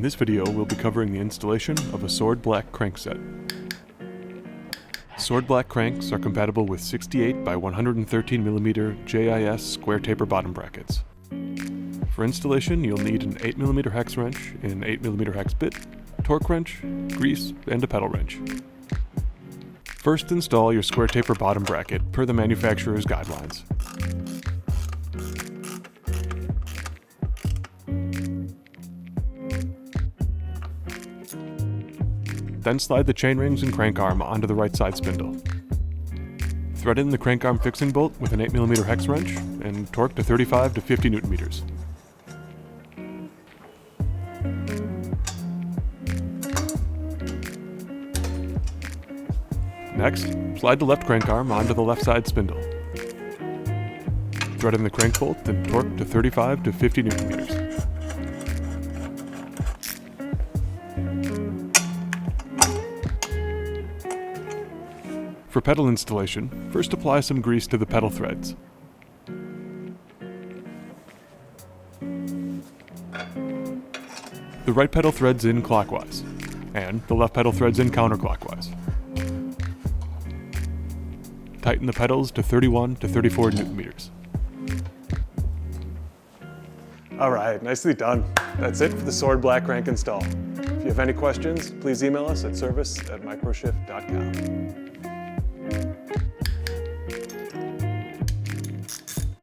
this video, we'll be covering the installation of a sword black crankset. Sword black cranks are compatible with 68 by 113mm JIS square taper bottom brackets. For installation, you'll need an 8mm hex wrench, an 8mm hex bit, torque wrench, grease, and a pedal wrench. First, install your square taper bottom bracket per the manufacturer's guidelines. Then slide the chain rings and crank arm onto the right side spindle. Thread in the crank arm fixing bolt with an 8mm hex wrench and torque to 35 to 50 Nm. Next, slide the left crank arm onto the left side spindle. Thread in the crank bolt and torque to 35 to 50 Nm. For pedal installation, first apply some grease to the pedal threads. The right pedal threads in clockwise, and the left pedal threads in counterclockwise. Tighten the pedals to 31 to 34 Nm. Alright, nicely done. That's it for the sword black crank install. If you have any questions, please email us at service@microshift.com.